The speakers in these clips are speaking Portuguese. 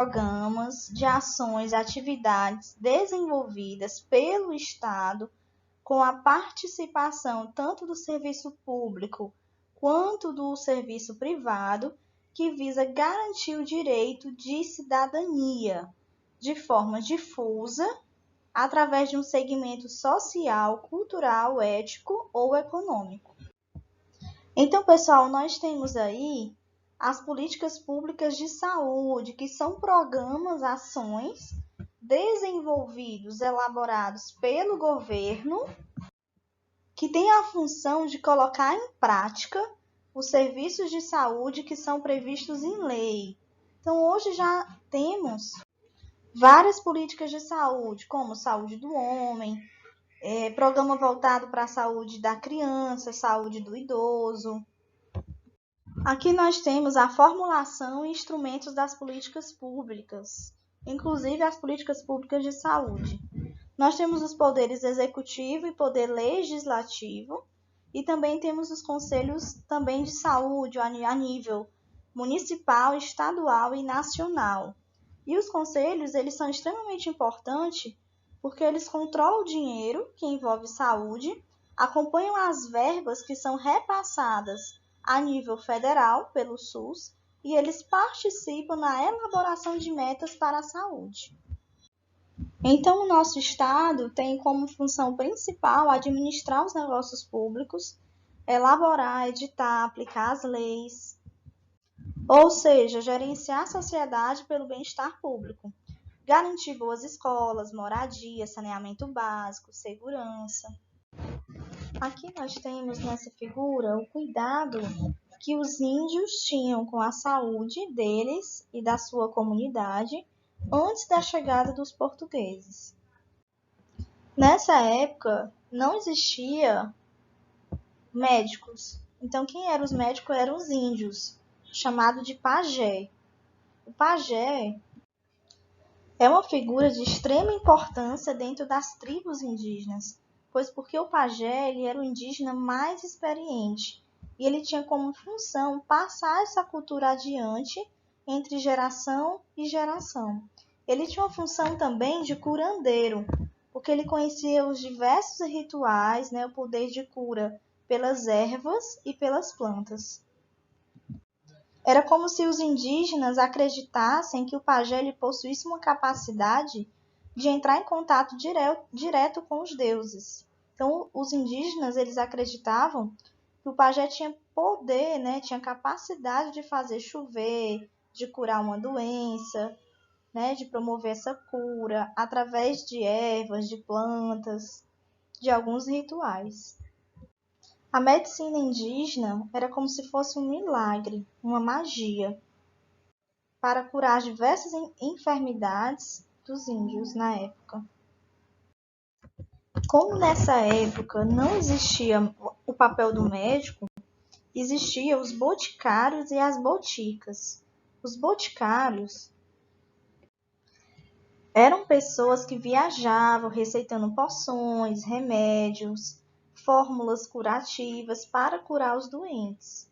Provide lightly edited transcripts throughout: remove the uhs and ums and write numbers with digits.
programas de ações e atividades desenvolvidas pelo Estado com a participação tanto do serviço público quanto do serviço privado, que visa garantir o direito de cidadania de forma difusa, através de um segmento social, cultural, ético ou econômico. Então, pessoal, nós temos aí as políticas públicas de saúde, que são programas, ações desenvolvidos, elaborados pelo governo, que têm a função de colocar em prática os serviços de saúde que são previstos em lei. Então, hoje já temos várias políticas de saúde, como saúde do homem, programa voltado para a saúde da criança, saúde do idoso. Aqui nós temos a formulação e instrumentos das políticas públicas, inclusive as políticas públicas de saúde. Nós temos os poderes executivo e poder legislativo, e também temos os conselhos também de saúde a nível municipal, estadual e nacional. E os conselhos, eles são extremamente importantes porque eles controlam o dinheiro que envolve saúde, acompanham as verbas que são repassadas a nível federal pelo SUS e eles participam na elaboração de metas para a saúde. Então, o nosso Estado tem como função principal administrar os negócios públicos, elaborar, editar, aplicar as leis, ou seja, gerenciar a sociedade pelo bem-estar público, garantir boas escolas, moradia, saneamento básico, segurança. Aqui nós temos nessa figura o cuidado que os índios tinham com a saúde deles e da sua comunidade antes da chegada dos portugueses. Nessa época, não existia médicos. Então, quem eram os médicos eram os índios, chamado de pajé. O pajé é uma figura de extrema importância dentro das tribos indígenas, pois porque o pajé ele era o indígena mais experiente e ele tinha como função passar essa cultura adiante entre geração e geração. Ele tinha uma função também de curandeiro, porque ele conhecia os diversos rituais, o poder de cura pelas ervas e pelas plantas. Era como se os indígenas acreditassem que o pajé ele possuísse uma capacidade de entrar em contato direto com os deuses. Então, os indígenas eles acreditavam que o pajé tinha poder, tinha capacidade de fazer chover, de curar uma doença, de promover essa cura através de ervas, de plantas, de alguns rituais. A medicina indígena era como se fosse um milagre, uma magia, para curar diversas enfermidades dos índios na época. Como nessa época não existia o papel do médico, existiam os boticários e as boticas. Os boticários eram pessoas que viajavam receitando poções, remédios, fórmulas curativas para curar os doentes.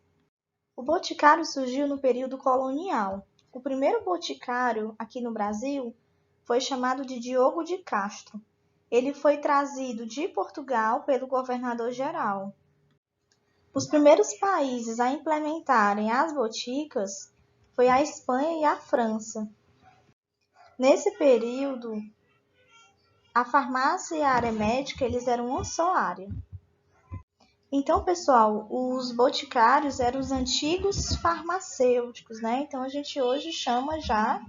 O boticário surgiu no período colonial. O primeiro boticário aqui no Brasil foi chamado de Diogo de Castro. Ele foi trazido de Portugal pelo governador-geral. Os primeiros países a implementarem as boticas foi a Espanha e a França. Nesse período, a farmácia e a área médica eles eram uma só área. Então, pessoal, os boticários eram os antigos farmacêuticos, Então, a gente hoje chama já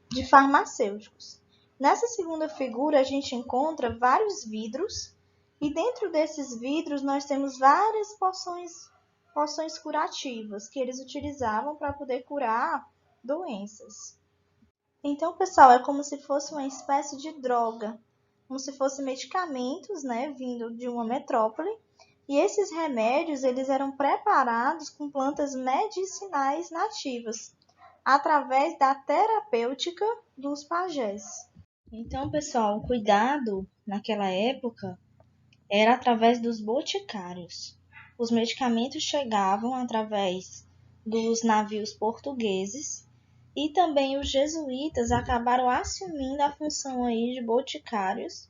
de farmacêuticos. Nessa segunda figura, a gente encontra vários vidros e dentro desses vidros nós temos várias poções curativas que eles utilizavam para poder curar doenças. Então, pessoal, é como se fosse uma espécie de droga, como se fossem medicamentos, vindo de uma metrópole. E esses remédios, eles eram preparados com plantas medicinais nativas, através da terapêutica dos pajés. Então, pessoal, o cuidado naquela época era através dos boticários. Os medicamentos chegavam através dos navios portugueses e também os jesuítas acabaram assumindo a função aí de boticários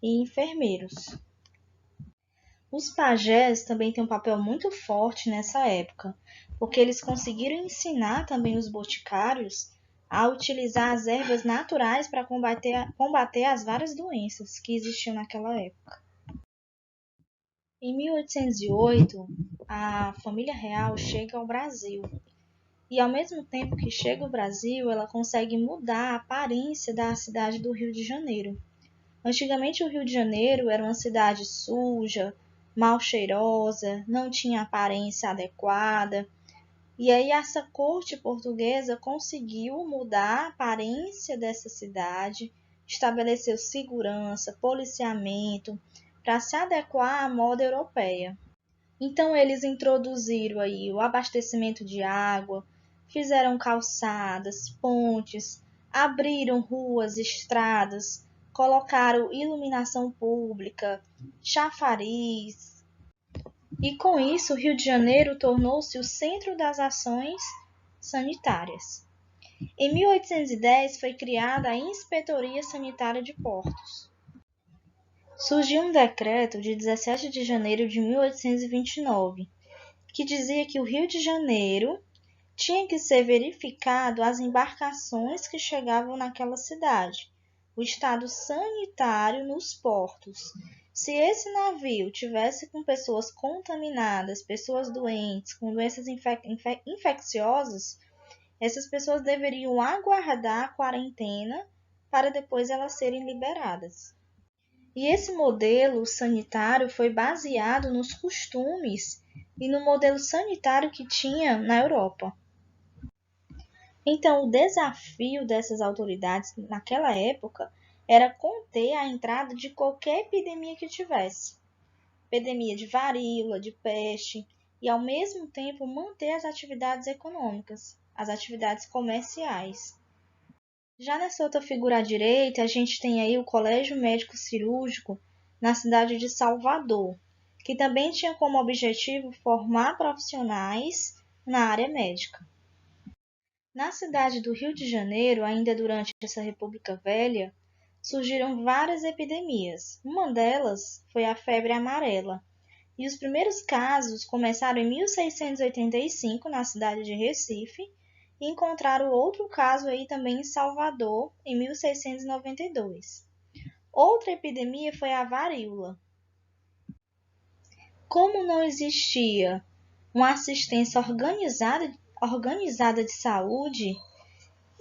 e enfermeiros. Os pajés também têm um papel muito forte nessa época, porque eles conseguiram ensinar também os boticários a utilizar as ervas naturais para combater as várias doenças que existiam naquela época. Em 1808, a família real chega ao Brasil. E ao mesmo tempo que chega ao Brasil, ela consegue mudar a aparência da cidade do Rio de Janeiro. Antigamente o Rio de Janeiro era uma cidade suja, mal cheirosa, não tinha aparência adequada. E aí essa corte portuguesa conseguiu mudar a aparência dessa cidade, estabeleceu segurança, policiamento, para se adequar à moda europeia. Então eles introduziram aí o abastecimento de água, fizeram calçadas, pontes, abriram ruas, estradas, colocaram iluminação pública, chafariz. E com isso, o Rio de Janeiro tornou-se o centro das ações sanitárias. Em 1810 foi criada a Inspetoria Sanitária de Portos. Surgiu um decreto de 17 de janeiro de 1829, que dizia que o Rio de Janeiro tinha que ser verificado as embarcações que chegavam naquela cidade, o estado sanitário nos portos. Se esse navio tivesse com pessoas contaminadas, pessoas doentes, com doenças infecciosas, essas pessoas deveriam aguardar a quarentena para depois elas serem liberadas. E esse modelo sanitário foi baseado nos costumes e no modelo sanitário que tinha na Europa. Então, o desafio dessas autoridades naquela época era conter a entrada de qualquer epidemia que tivesse. Epidemia de varíola, de peste, e ao mesmo tempo manter as atividades econômicas, as atividades comerciais. Já nessa outra figura à direita, a gente tem aí o Colégio Médico Cirúrgico na cidade de Salvador, que também tinha como objetivo formar profissionais na área médica. Na cidade do Rio de Janeiro, ainda durante essa República Velha, surgiram várias epidemias. Uma delas foi a febre amarela, e os primeiros casos começaram em 1685 na cidade de Recife, e encontraram outro caso aí também em Salvador, em 1692. Outra epidemia foi a varíola. Como não existia uma assistência organizada de saúde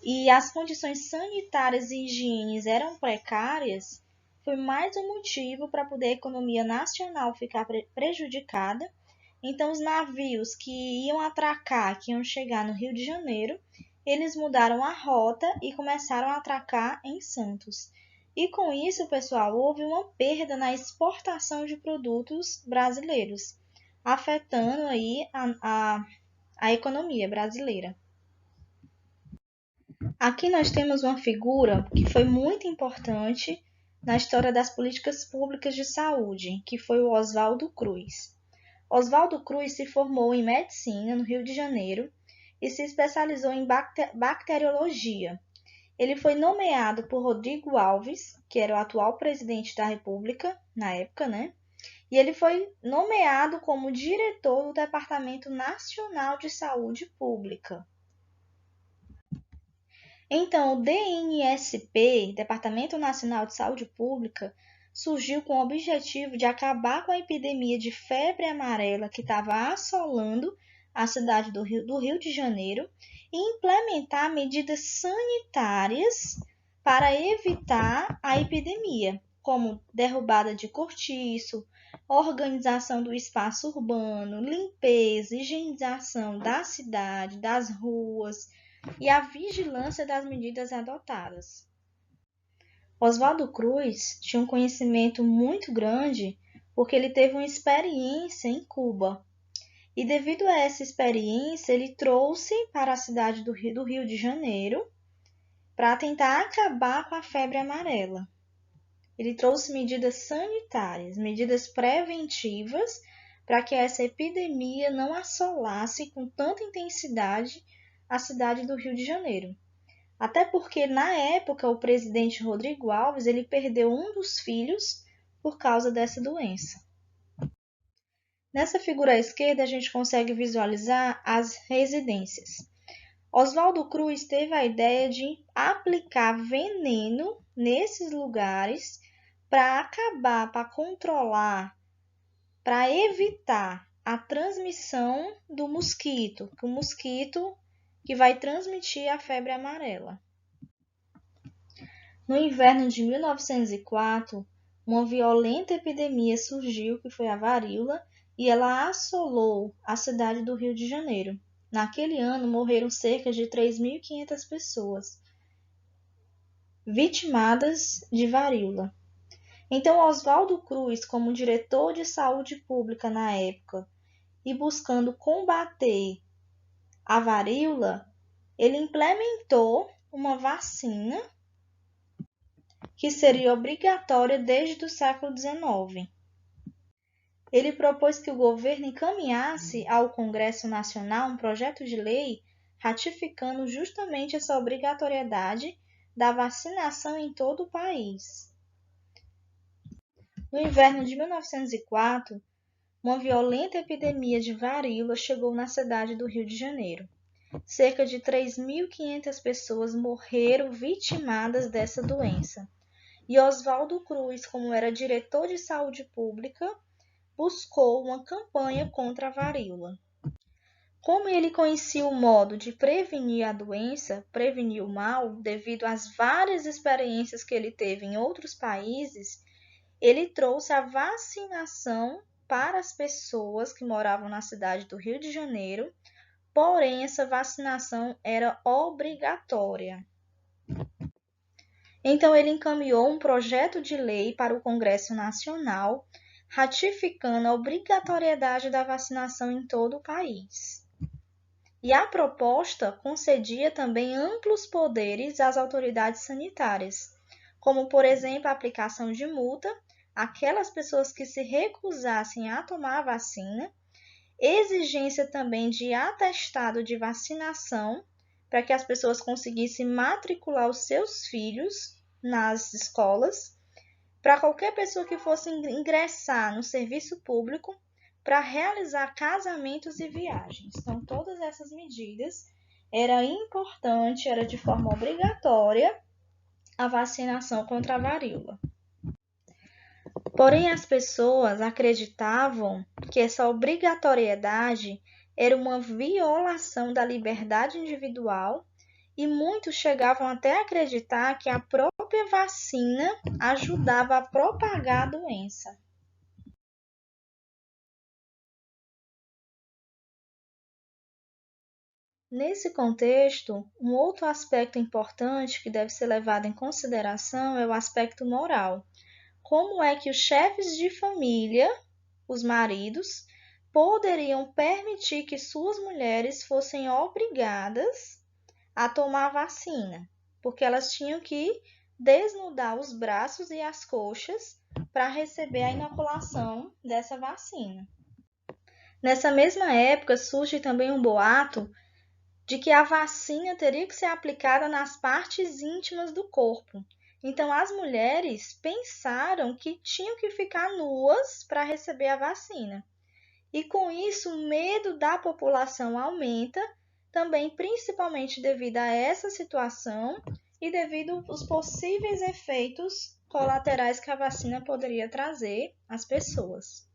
e as condições sanitárias e higiênicas eram precárias, foi mais um motivo para poder a economia nacional ficar prejudicada. Então, os navios que iam atracar, que iam chegar no Rio de Janeiro, eles mudaram a rota e começaram a atracar em Santos. E com isso, pessoal, houve uma perda na exportação de produtos brasileiros, afetando aí a economia brasileira. Aqui nós temos uma figura que foi muito importante na história das políticas públicas de saúde, que foi o Oswaldo Cruz. Oswaldo Cruz se formou em medicina no Rio de Janeiro e se especializou em bacteriologia. Ele foi nomeado por Rodrigo Alves, que era o atual presidente da República na época, né? E ele foi nomeado como diretor do Departamento Nacional de Saúde Pública. Então, o DNSP, Departamento Nacional de Saúde Pública, surgiu com o objetivo de acabar com a epidemia de febre amarela que estava assolando a cidade do Rio de Janeiro e implementar medidas sanitárias para evitar a epidemia, como derrubada de cortiço, organização do espaço urbano, limpeza, higienização da cidade, das ruas e a vigilância das medidas adotadas. Oswaldo Cruz tinha um conhecimento muito grande porque ele teve uma experiência em Cuba. E devido a essa experiência, ele trouxe para a cidade do Rio de Janeiro para tentar acabar com a febre amarela. Ele trouxe medidas sanitárias, medidas preventivas para que essa epidemia não assolasse com tanta intensidade a cidade do Rio de Janeiro. Até porque, na época, o presidente Rodrigo Alves ele perdeu um dos filhos por causa dessa doença. Nessa figura à esquerda, a gente consegue visualizar as residências. Oswaldo Cruz teve a ideia de aplicar veneno nesses lugares para acabar, para controlar, para evitar a transmissão do mosquito, o mosquito que vai transmitir a febre amarela. No inverno de 1904, uma violenta epidemia surgiu, que foi a varíola, e ela assolou a cidade do Rio de Janeiro. Naquele ano, morreram cerca de 3.500 pessoas vitimadas de varíola. Então, Oswaldo Cruz, como diretor de saúde pública na época, e buscando combater a varíola, ele implementou uma vacina que seria obrigatória desde o século XIX. Ele propôs que o governo encaminhasse ao Congresso Nacional um projeto de lei ratificando justamente essa obrigatoriedade da vacinação em todo o país. No inverno de 1904, uma violenta epidemia de varíola chegou na cidade do Rio de Janeiro. Cerca de 3.500 pessoas morreram vitimadas dessa doença. E Oswaldo Cruz, como era diretor de saúde pública, buscou uma campanha contra a varíola. Como ele conhecia o modo de prevenir a doença, prevenir o mal, devido às várias experiências que ele teve em outros países, ele trouxe a vacinação para as pessoas que moravam na cidade do Rio de Janeiro, porém essa vacinação era obrigatória. Então ele encaminhou um projeto de lei para o Congresso Nacional, ratificando a obrigatoriedade da vacinação em todo o país. E a proposta concedia também amplos poderes às autoridades sanitárias, como, por exemplo, a aplicação de multa àquelas pessoas que se recusassem a tomar a vacina, exigência também de atestado de vacinação, para que as pessoas conseguissem matricular os seus filhos nas escolas, para qualquer pessoa que fosse ingressar no serviço público, para realizar casamentos e viagens. Então, todas essas medidas era importante, era de forma obrigatória a vacinação contra a varíola. Porém, as pessoas acreditavam que essa obrigatoriedade era uma violação da liberdade individual e muitos chegavam até a acreditar que a própria vacina ajudava a propagar a doença. Nesse contexto, um outro aspecto importante que deve ser levado em consideração é o aspecto moral. Como é que os chefes de família, os maridos, poderiam permitir que suas mulheres fossem obrigadas a tomar a vacina? Porque elas tinham que desnudar os braços e as coxas para receber a inoculação dessa vacina. Nessa mesma época, surge também um boato de que a vacina teria que ser aplicada nas partes íntimas do corpo. Então, as mulheres pensaram que tinham que ficar nuas para receber a vacina. E com isso, o medo da população aumenta, também principalmente devido a essa situação e devido aos possíveis efeitos colaterais que a vacina poderia trazer às pessoas.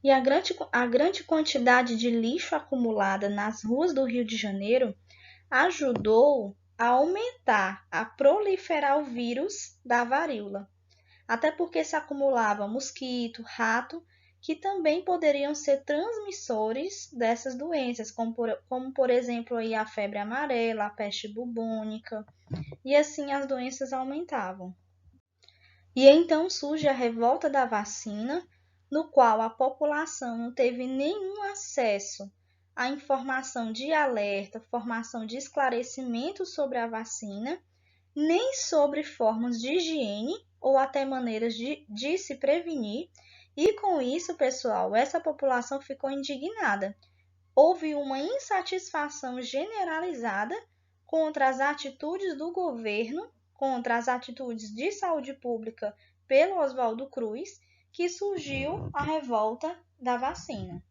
E a grande quantidade de lixo acumulada nas ruas do Rio de Janeiro ajudou a aumentar, a proliferar o vírus da varíola. Até porque se acumulava mosquito, rato, que também poderiam ser transmissores dessas doenças, como por exemplo aí a febre amarela, a peste bubônica, e assim as doenças aumentavam. E então surge a revolta da vacina, no qual a população não teve nenhum acesso à informação de alerta, formação de esclarecimento sobre a vacina, nem sobre formas de higiene ou até maneiras de se prevenir. E com isso, pessoal, essa população ficou indignada. Houve uma insatisfação generalizada contra as atitudes do governo, contra as atitudes de saúde pública pelo Oswaldo Cruz, que surgiu a revolta da vacina.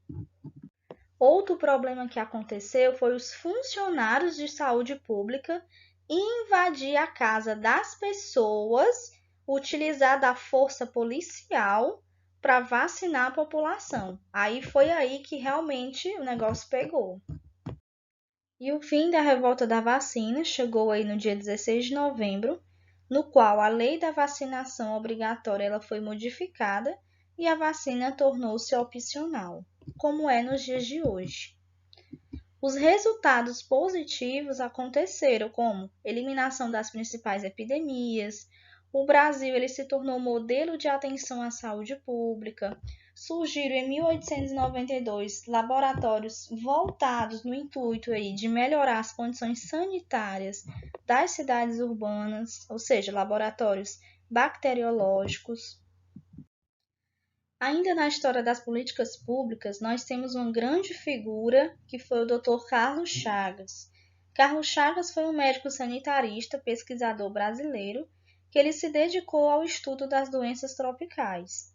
Outro problema que aconteceu foi os funcionários de saúde pública invadir a casa das pessoas, utilizar da força policial para vacinar a população. Aí foi aí que realmente o negócio pegou. E o fim da revolta da vacina chegou aí no dia 16 de novembro, no qual a lei da vacinação obrigatória ela foi modificada e a vacina tornou-se opcional, como é nos dias de hoje. Os resultados positivos aconteceram, como eliminação das principais epidemias, o Brasil ele se tornou modelo de atenção à saúde pública, surgiram em 1892 laboratórios voltados no intuito aí de melhorar as condições sanitárias das cidades urbanas, ou seja, laboratórios bacteriológicos. Ainda na história das políticas públicas, nós temos uma grande figura que foi o Dr. Carlos Chagas. Carlos Chagas foi um médico sanitarista, pesquisador brasileiro, que ele se dedicou ao estudo das doenças tropicais.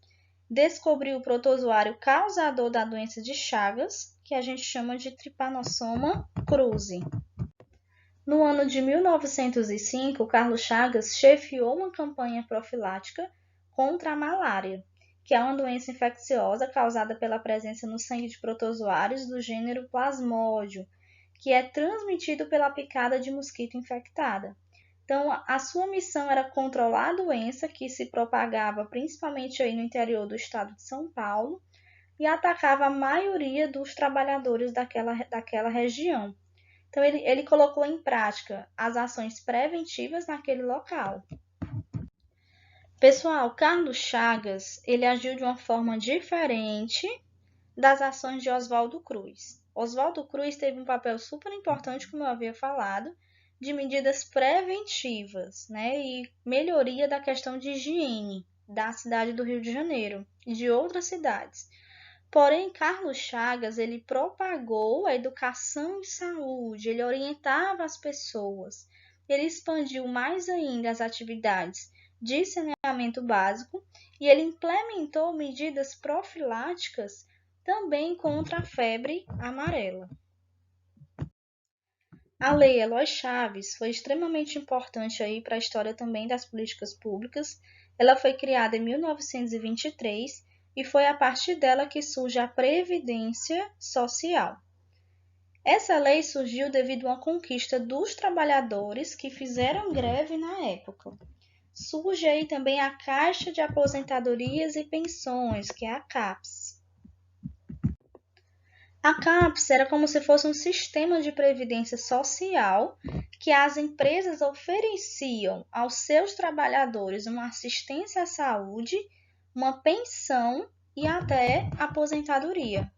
Descobriu o protozoário causador da doença de Chagas, que a gente chama de Trypanosoma cruzi. No ano de 1905, Carlos Chagas chefiou uma campanha profilática contra a malária, que é uma doença infecciosa causada pela presença no sangue de protozoários do gênero Plasmodium, que é transmitido pela picada de mosquito infectada. Então, a sua missão era controlar a doença, que se propagava principalmente aí no interior do estado de São Paulo, e atacava a maioria dos trabalhadores daquela região. Então, ele colocou em prática as ações preventivas naquele local. Pessoal, Carlos Chagas, ele agiu de uma forma diferente das ações de Oswaldo Cruz. Oswaldo Cruz teve um papel super importante, como eu havia falado, de medidas preventivas, né, e melhoria da questão de higiene da cidade do Rio de Janeiro e de outras cidades. Porém, Carlos Chagas, ele propagou a educação e saúde, ele orientava as pessoas, ele expandiu mais ainda as atividades de saneamento básico e ele implementou medidas profiláticas também contra a febre amarela. A Lei Eloy Chaves foi extremamente importante aí para a história também das políticas públicas. Ela foi criada em 1923 e foi a partir dela que surge a Previdência Social. Essa lei surgiu devido a uma conquista dos trabalhadores que fizeram greve na época. Surge aí também a Caixa de Aposentadorias e Pensões, que é a CAPES. A CAPES era como se fosse um sistema de previdência social que as empresas ofereciam aos seus trabalhadores uma assistência à saúde, uma pensão e até aposentadoria.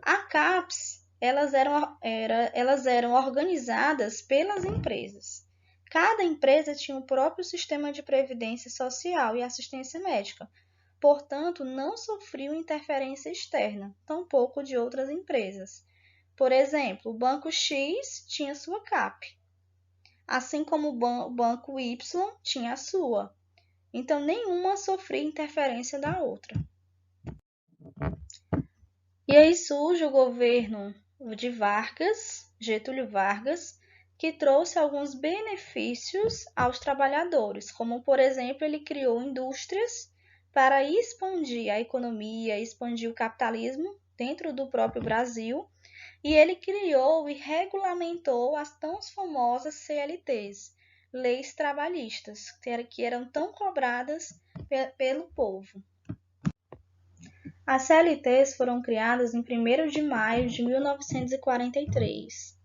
A CAPES, elas eram organizadas pelas empresas. Cada empresa tinha o próprio sistema de previdência social e assistência médica, portanto, não sofriam interferência externa, tampouco de outras empresas. Por exemplo, o Banco X tinha sua CAP, assim como o Banco Y tinha a sua. Então, nenhuma sofria interferência da outra. E aí surge o governo de Vargas, Getúlio Vargas, que trouxe alguns benefícios aos trabalhadores, como, por exemplo, ele criou indústrias para expandir a economia, expandir o capitalismo dentro do próprio Brasil, e ele criou e regulamentou as tão famosas CLTs, leis trabalhistas, que eram tão cobradas pelo povo. As CLTs foram criadas em 1º de maio de 1943.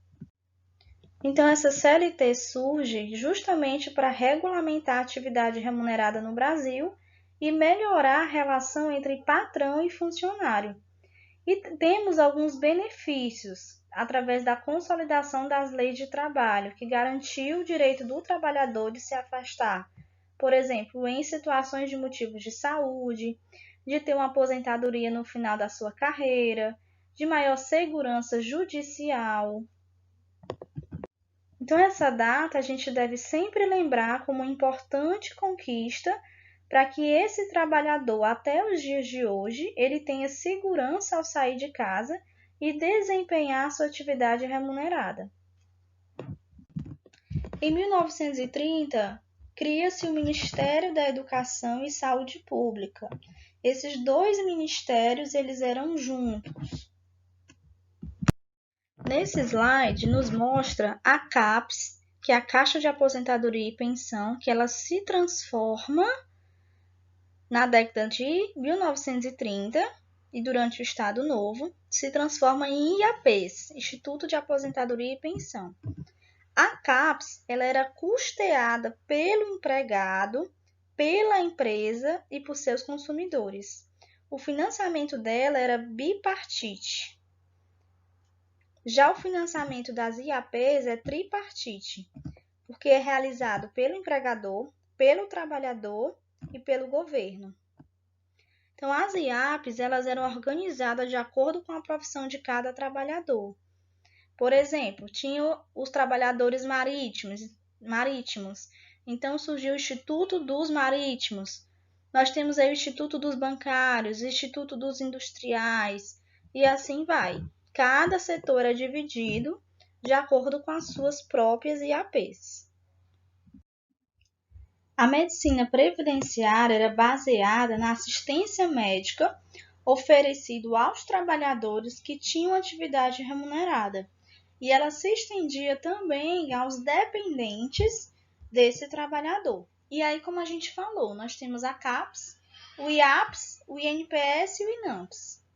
Então, essa CLT surge justamente para regulamentar a atividade remunerada no Brasil e melhorar a relação entre patrão e funcionário. E temos alguns benefícios através da consolidação das leis de trabalho, que garantiu o direito do trabalhador de se afastar, por exemplo, em situações de motivos de saúde, de ter uma aposentadoria no final da sua carreira, de maior segurança judicial. Então, essa data a gente deve sempre lembrar como uma importante conquista para que esse trabalhador, até os dias de hoje, ele tenha segurança ao sair de casa e desempenhar sua atividade remunerada. Em 1930, cria-se o Ministério da Educação e Saúde Pública. Esses dois ministérios, eles eram juntos. Nesse slide, nos mostra a CAPES, que é a Caixa de Aposentadoria e Pensão, que ela se transforma na década de 1930 e durante o Estado Novo, se transforma em IAPs, Instituto de Aposentadoria e Pensão. A CAPES ela era custeada pelo empregado, pela empresa e por seus consumidores. O financiamento dela era bipartite. Já o financiamento das IAPs é tripartite, porque é realizado pelo empregador, pelo trabalhador e pelo governo. Então, as IAPs elas eram organizadas de acordo com a profissão de cada trabalhador. Por exemplo, tinha os trabalhadores marítimos. Então, surgiu o Instituto dos Marítimos. Nós temos aí o Instituto dos Bancários, o Instituto dos Industriais, e assim vai. Cada setor é dividido de acordo com as suas próprias IAPs. A medicina previdenciária era baseada na assistência médica oferecida aos trabalhadores que tinham atividade remunerada. E ela se estendia também aos dependentes desse trabalhador. E aí, como a gente falou, nós temos a CAPES, o IAPS, o INPS e o INAMPS.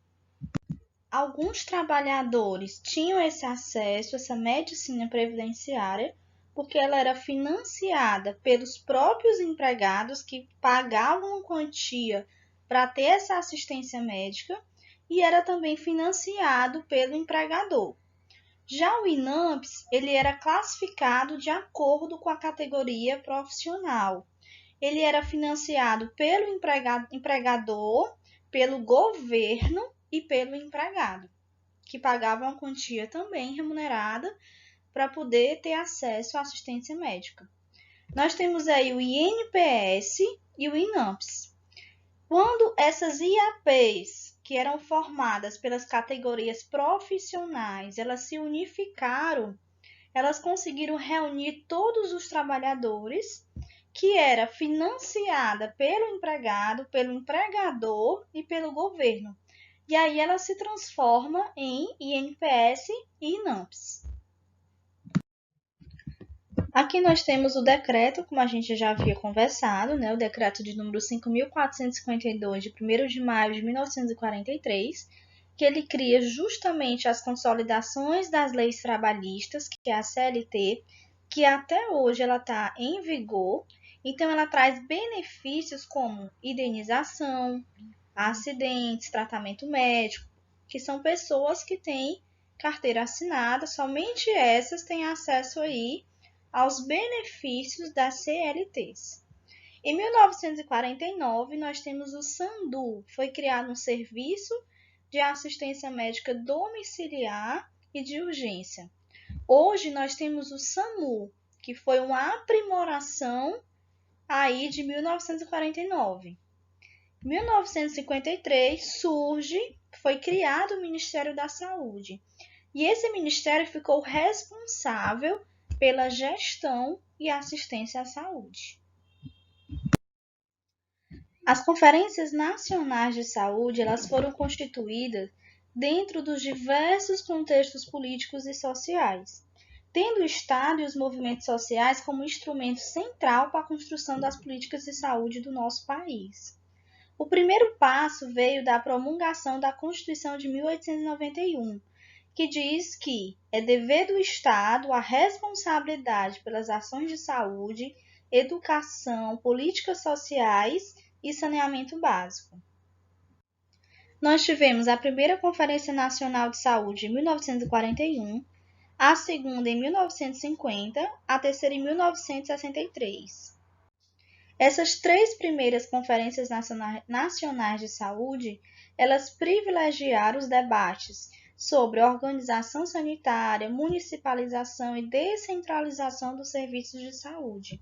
Alguns trabalhadores tinham esse acesso, essa medicina previdenciária, porque ela era financiada pelos próprios empregados que pagavam uma quantia para ter essa assistência médica e era também financiado pelo empregador. Já o INAMPS, ele era classificado de acordo com a categoria profissional. Ele era financiado pelo empregador, pelo governo e pelo empregado, que pagava uma quantia também remunerada para poder ter acesso à assistência médica. Nós temos aí o INPS e o INAMPS. Quando essas IAPs, que eram formadas pelas categorias profissionais, elas se unificaram, elas conseguiram reunir todos os trabalhadores, que era financiada pelo empregado, pelo empregador e pelo governo. E aí ela se transforma em INPS e INAMPS. Aqui nós temos o decreto, como a gente já havia conversado, né? O decreto de número 5.452, de 1º de maio de 1943, que ele cria justamente as consolidações das leis trabalhistas, que é a CLT, que até hoje ela está em vigor. Então, ela traz benefícios como indenização, acidentes, tratamento médico, que são pessoas que têm carteira assinada, somente essas têm acesso aí aos benefícios das CLTs. Em 1949, nós temos o SANDU, foi criado um serviço de assistência médica domiciliar e de urgência. Hoje nós temos o SAMU, que foi uma aprimoração aí de 1949. Em 1953 foi criado o Ministério da Saúde. E esse ministério ficou responsável pela gestão e assistência à saúde. As conferências nacionais de saúde, elas foram constituídas dentro dos diversos contextos políticos e sociais, tendo o Estado e os movimentos sociais como instrumento central para a construção das políticas de saúde do nosso país. O primeiro passo veio da promulgação da Constituição de 1891, que diz que é dever do Estado a responsabilidade pelas ações de saúde, educação, políticas sociais e saneamento básico. Nós tivemos a primeira Conferência Nacional de Saúde em 1941, a segunda em 1950, a terceira em 1963. Essas três primeiras conferências nacionais de saúde, elas privilegiaram os debates sobre organização sanitária, municipalização e descentralização dos serviços de saúde.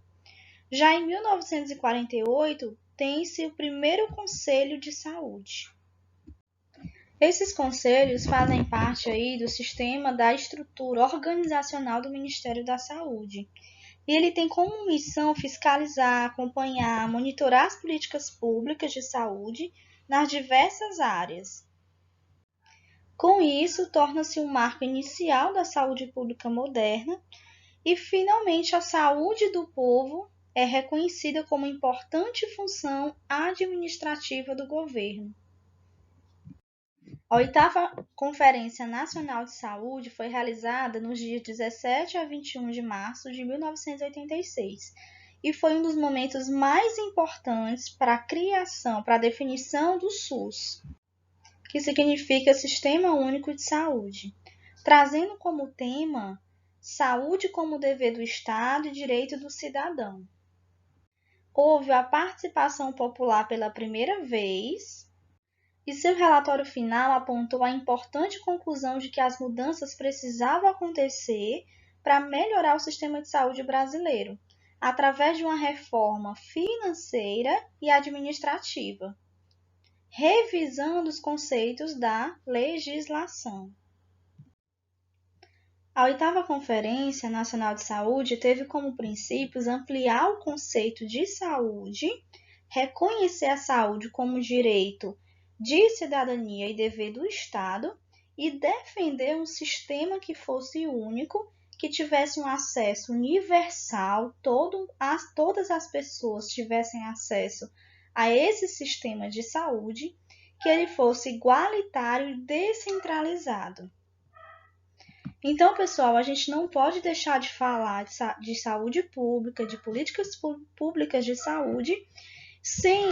Já em 1948, tem-se o primeiro Conselho de Saúde. Esses conselhos fazem parte aí do sistema da estrutura organizacional do Ministério da Saúde. E ele tem como missão fiscalizar, acompanhar, monitorar as políticas públicas de saúde nas diversas áreas. Com isso, torna-se um marco inicial da saúde pública moderna e, finalmente, a saúde do povo é reconhecida como importante função administrativa do governo. A 8ª Conferência Nacional de Saúde foi realizada nos dias 17 a 21 de março de 1986 e foi um dos momentos mais importantes para a criação, para a definição do SUS, que significa Sistema Único de Saúde, trazendo como tema saúde como dever do Estado e direito do cidadão. Houve a participação popular pela primeira vez e seu relatório final apontou a importante conclusão de que as mudanças precisavam acontecer para melhorar o sistema de saúde brasileiro, através de uma reforma financeira e administrativa, revisando os conceitos da legislação. A 8ª Conferência Nacional de Saúde teve como princípios ampliar o conceito de saúde, reconhecer a saúde como direito de cidadania e dever do Estado e defender um sistema que fosse único, que tivesse um acesso universal, todas as pessoas tivessem acesso a esse sistema de saúde, que ele fosse igualitário e descentralizado. Então, pessoal, a gente não pode deixar de falar de saúde pública, de políticas públicas de saúde, sem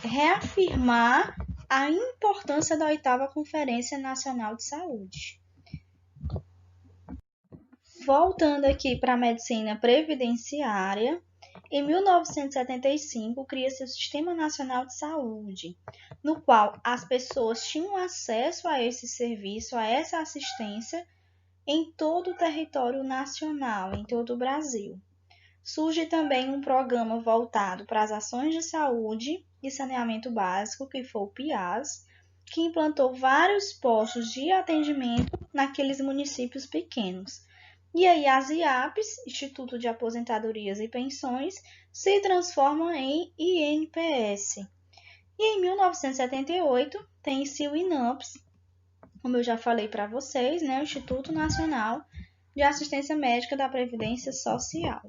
reafirmar a importância da 8ª Conferência Nacional de Saúde. Voltando aqui para a medicina previdenciária, em 1975 cria-se o Sistema Nacional de Saúde, no qual as pessoas tinham acesso a esse serviço, a essa assistência, em todo o território nacional, em todo o Brasil. Surge também um programa voltado para as ações de saúde e saneamento básico, que foi o PIAS, que implantou vários postos de atendimento naqueles municípios pequenos. E aí as IAPs, Instituto de Aposentadorias e Pensões, se transformam em INPS. E em 1978 tem-se o INAMPS, como eu já falei para vocês, né, o Instituto Nacional de Assistência Médica da Previdência Social.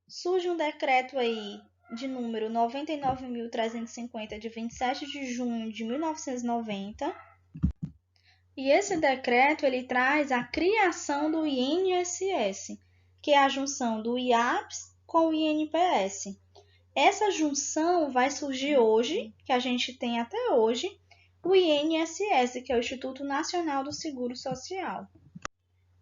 Surge um decreto aí de número 99.350 de 27 de junho de 1990. E esse decreto ele traz a criação do INSS, que é a junção do IAPS com o INPS. Essa junção vai surgir hoje, que a gente tem até hoje, o INSS, que é o Instituto Nacional do Seguro Social.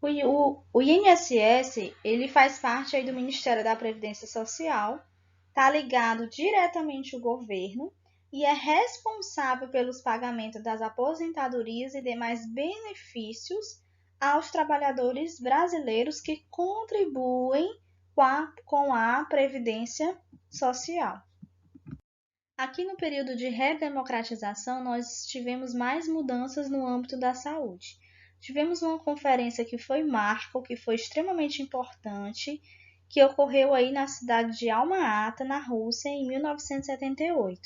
O INSS ele faz parte aí do Ministério da Previdência Social, está ligado diretamente ao governo e é responsável pelos pagamentos das aposentadorias e demais benefícios aos trabalhadores brasileiros que contribuem com a Previdência Social. Aqui no período de redemocratização, nós tivemos mais mudanças no âmbito da saúde. Tivemos uma conferência que foi marco, que foi extremamente importante, que ocorreu aí na cidade de Alma-Ata, na Rússia, em 1978.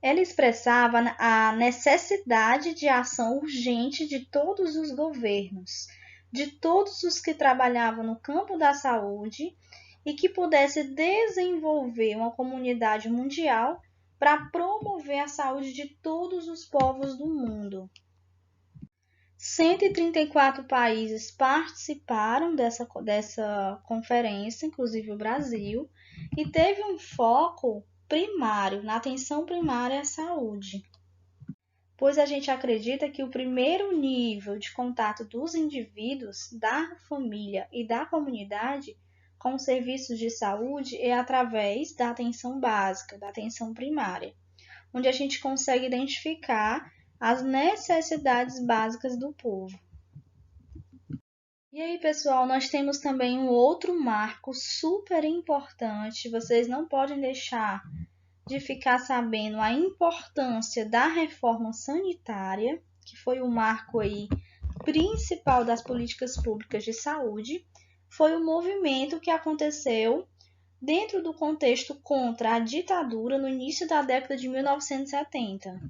Ela expressava a necessidade de ação urgente de todos os governos, de todos os que trabalhavam no campo da saúde e que pudesse desenvolver uma comunidade mundial para promover a saúde de todos os povos do mundo. 134 países participaram dessa conferência, inclusive o Brasil, e teve um foco primário, na atenção primária à saúde. Pois a gente acredita que o primeiro nível de contato dos indivíduos, da família e da comunidade com serviços de saúde é através da atenção básica, da atenção primária. onde a gente consegue identificar as necessidades básicas do povo. E aí, pessoal, nós temos também um outro marco super importante. Vocês não podem deixar de ficar sabendo a importância da reforma sanitária, que foi o marco aí principal das políticas públicas de saúde. Foi um movimento que aconteceu dentro do contexto contra a ditadura no início da década de 1970.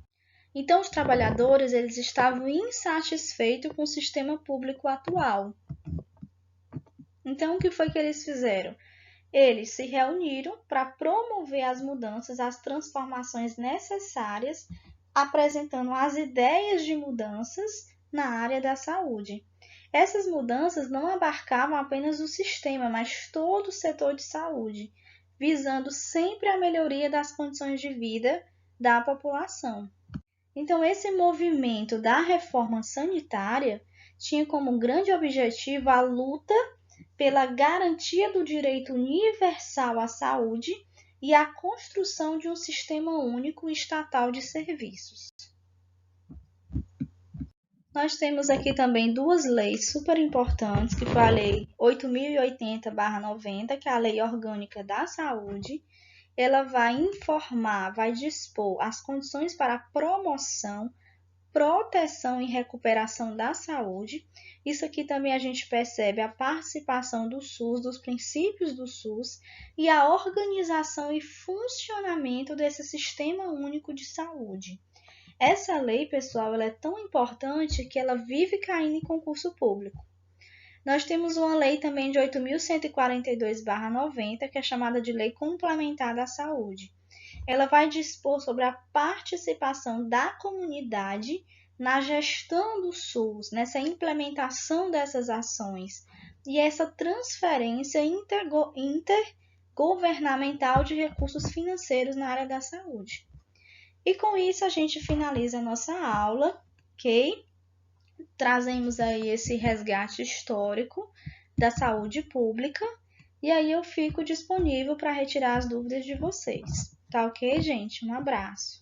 Então, os trabalhadores eles estavam insatisfeitos com o sistema público atual. Então, o que foi que eles fizeram? Eles se reuniram para promover as mudanças, as transformações necessárias, apresentando as ideias de mudanças na área da saúde. Essas mudanças não abarcavam apenas o sistema, mas todo o setor de saúde, visando sempre a melhoria das condições de vida da população. Então, esse movimento da reforma sanitária tinha como grande objetivo a luta pela garantia do direito universal à saúde e a construção de um sistema único estatal de serviços. Nós temos aqui também duas leis super importantes, que foi a Lei 8.080/90, que é a Lei Orgânica da Saúde. Ela vai informar, vai dispor as condições para a promoção, proteção e recuperação da saúde. Isso aqui também a gente percebe a participação do SUS, dos princípios do SUS e a organização e funcionamento desse sistema único de saúde. Essa lei, pessoal, ela é tão importante que ela vive caindo em concurso público. Nós temos uma lei também de 8.142/90, que é chamada de Lei Complementar da Saúde. Ela vai dispor sobre a participação da comunidade na gestão do SUS, nessa implementação dessas ações e essa transferência intergovernamental de recursos financeiros na área da saúde. E com isso a gente finaliza a nossa aula, ok? Trazemos aí esse resgate histórico da saúde pública e aí eu fico disponível para retirar as dúvidas de vocês. Tá ok, gente? Um abraço.